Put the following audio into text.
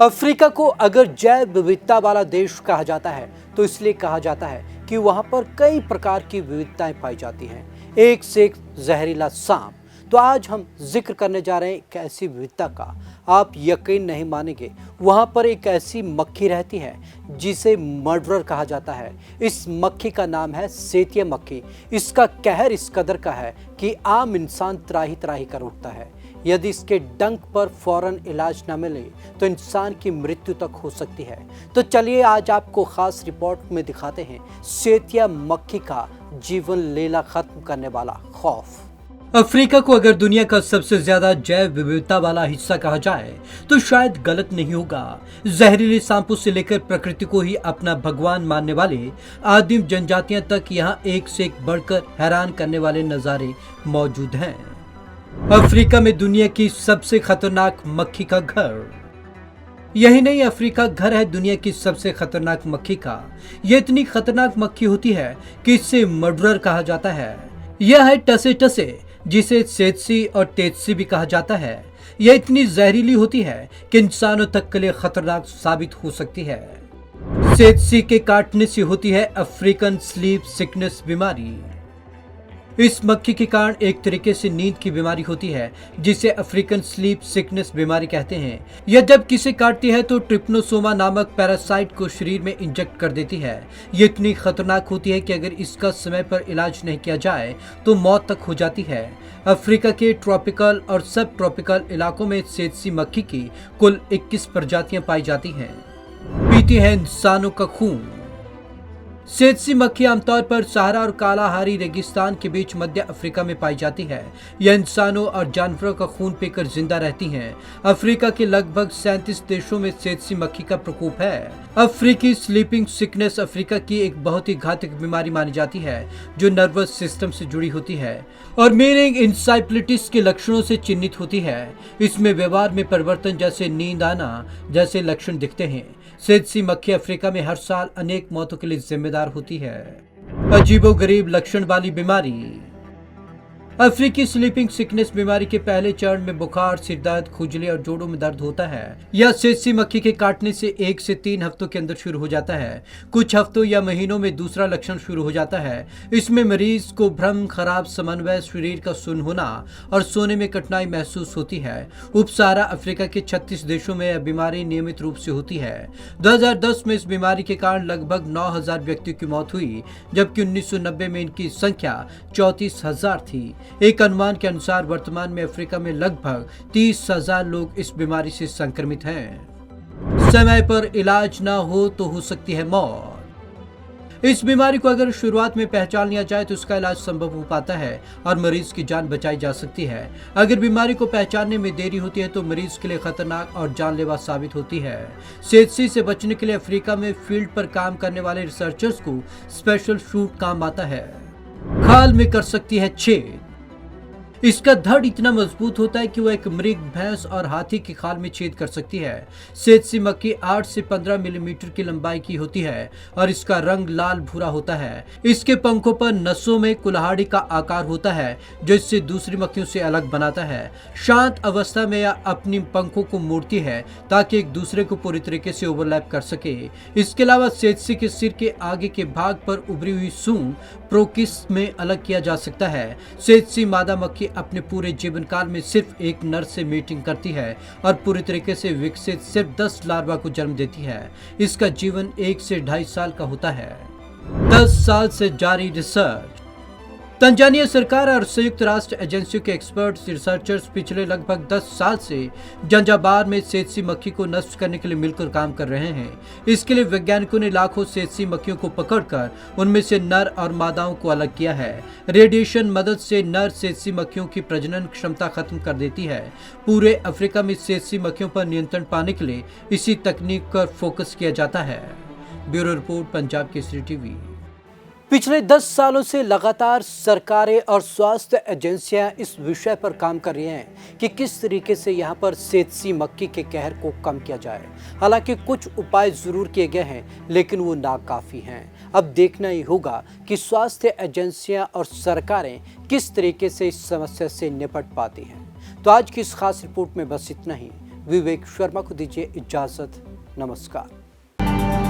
Africa को अगर जैव विविधता वाला देश कहा जाता है तो इसलिए कहा जाता है कि वहां पर कई प्रकार की विविधताएं पाई जाती हैं, एक से एक जहरीला सांप। तो आज हम जिक्र करने जा रहे हैं एक ऐसी विविधता का, आप यकीन नहीं मानेंगे। वहां पर एक ऐसी मक्खी रहती है जिसे मर्डरर कहा जाता है। इस मक्खी का नाम है सेतिया मक्खी। इसका कहर इस कदर का है कि आम इंसान त्राही त्राही कर उठता है। यदि इसके डंक पर फौरन इलाज न मिले तो इंसान की मृत्यु तक हो सकती है। तो चलिए आज आपको खास रिपोर्ट में दिखाते हैं सेतिया मक्खी का जीवन लीला खत्म करने वाला खौफ। अफ्रीका को अगर दुनिया का सबसे ज्यादा जैव विविधता वाला हिस्सा कहा जाए तो शायद गलत नहीं होगा। जहरीले सांपों से लेकर प्रकृति को ही अपना भगवान मानने वाले आदिम जनजातियां तक यहाँ एक से एक बढ़कर हैरान करने वाले नजारे मौजूद हैं। अफ्रीका में दुनिया की सबसे खतरनाक मक्खी का घर। यही नहीं, अफ्रीका घर है दुनिया की सबसे खतरनाक मक्खी का। यह इतनी खतरनाक मक्खी होती है कि इसे मर्डरर कहा जाता है। यह है टसे टसे, जिसे सेत्सी और टेत्सी भी कहा जाता है। यह इतनी जहरीली होती है कि इंसानों तक के लिए खतरनाक साबित हो सकती है। सेत्सी के काटने से होती है अफ्रीकन स्लीप सिकनेस बीमारी। इस मक्खी के कारण एक तरीके से नींद की बीमारी होती है जिसे अफ्रीकन स्लीप सिकनेस बीमारी कहते हैं। यह जब किसे काटती है तो ट्रिप्नोसोमा नामक पैरासाइट को शरीर में इंजेक्ट कर देती है। ये इतनी खतरनाक होती है कि अगर इसका समय पर इलाज नहीं किया जाए तो मौत तक हो जाती है। अफ्रीका के ट्रॉपिकल और सब ट्रॉपिकल इलाकों में सेत्सी मक्खी की कुल 21 प्रजातियां पाई जाती हैं। पीती है इंसानों का खून। सेत्सी मक्खी आमतौर पर सहारा और कालाहारी रेगिस्तान के बीच मध्य अफ्रीका में पाई जाती है। यह इंसानों और जानवरों का खून पीकर जिंदा रहती हैं। अफ्रीका के लगभग 37 देशों में सेत्सी मक्खी का प्रकोप है। अफ्रीकी स्लीपिंग सिकनेस अफ्रीका की एक बहुत ही घातक बीमारी मानी जाती है जो नर्वस सिस्टम से जुड़ी होती है और मेनिंग इंसाइक्लिटिस के लक्षणों से चिन्हित होती है। इसमें व्यवहार में परिवर्तन जैसे नींद आना जैसे लक्षण दिखते हैं। सेत्सी मक्खी अफ्रीका में हर साल अनेक मौतों के लिए जिम्मेदार होती है। अजीबोगरीब लक्षण वाली बीमारी। अफ्रीकी स्लीपिंग सिकनेस बीमारी के पहले चरण में बुखार, सिर दर्द, खुजली और जोड़ों में दर्द होता है। यह सेत्सी मक्खी के काटने से 1 से 3 हफ्तों के अंदर शुरू हो जाता है। कुछ हफ्तों या महीनों में दूसरा लक्षण शुरू हो जाता है। इसमें मरीज को भ्रम, खराब समन्वय, शरीर का सुन्न होना और सोने में कठिनाई महसूस होती है। उपसारा अफ्रीका के 36 देशों में यह बीमारी नियमित रूप से होती है। 2010 में इस बीमारी के कारण लगभग 9,000 व्यक्तियों की मौत हुई, जबकि 1990 में इनकी संख्या 34,000 थी। एक अनुमान के अनुसार वर्तमान में अफ्रीका में लगभग 30,000 लोग इस बीमारी से संक्रमित हैं। समय पर इलाज न हो तो हो सकती है मौत। इस बीमारी को अगर शुरुआत में पहचान लिया जाए तो इसका इलाज संभव हो पाता है और मरीज की जान बचाई जा सकती है। अगर बीमारी को पहचानने में देरी होती है तो मरीज के लिए खतरनाक और जानलेवा साबित होती है। सेत्सी से बचने के लिए अफ्रीका में फील्ड पर काम करने वाले रिसर्चर्स को स्पेशल सूट काम आता है। खाल में कर सकती है छेद। इसका धड़ इतना मजबूत होता है कि वह एक मृग, भैंस और हाथी की खाल में छेद कर सकती है। सेत्सी मक्खी 8 से 15 मिलीमीटर की लंबाई की होती है और इसका रंग लाल भूरा होता है। इसके पंखों पर नसों में कुल्हाड़ी का आकार होता है जो इससे दूसरी मक्खियों से अलग बनाता है। शांत अवस्था में यह अपनी पंखों को मोड़ती है ताकि एक दूसरे को पूरी तरीके से ओवरलैप कर सके। इसके अलावा सेत्सी के सिर के आगे के भाग पर उभरी हुई सूंड प्रोकिस में अलग किया जा सकता है। सेत्सी मादा मक्खी अपने पूरे जीवन काल में सिर्फ एक नर से मीटिंग करती है और पूरी तरीके से विकसित सिर्फ 10 लार्वा को जन्म देती है। इसका जीवन 1 से 2.5 साल का होता है। 10 साल से जारी रिसर्च। तंजानिया सरकार और संयुक्त राष्ट्र एजेंसियों के एक्सपर्ट्स रिसर्चर्स पिछले लगभग 10 साल से जंजाबार में सेत्सी मक्खी को नष्ट करने के लिए मिलकर काम कर रहे हैं। इसके लिए वैज्ञानिकों ने लाखों सेत्सी मक्खियों को पकड़कर उनमें से नर और मादाओं को अलग किया है। रेडिएशन मदद से नर सेत्सी मक्खियों की प्रजनन क्षमता खत्म कर देती है। पूरे अफ्रीका में सेत्सी मक्खियों पर नियंत्रण पाने के लिए इसी तकनीक पर फोकस किया जाता है। Bureau report, Punjab Kesari TV. पिछले 10 सालों से लगातार सरकारें और स्वास्थ्य एजेंसियां इस विषय पर काम कर रही हैं कि किस तरीके से यहां पर सेत्सी मक्खी के कहर को कम किया जाए। हालांकि कुछ उपाय जरूर किए गए हैं लेकिन वो नाकाफी हैं। अब देखना ही होगा कि स्वास्थ्य एजेंसियां और सरकारें किस तरीके से इस समस्या से निपट पाती हैं। तो आज की इस खास रिपोर्ट में बस इतना ही। विवेक शर्मा को दीजिए इजाजत। नमस्कार।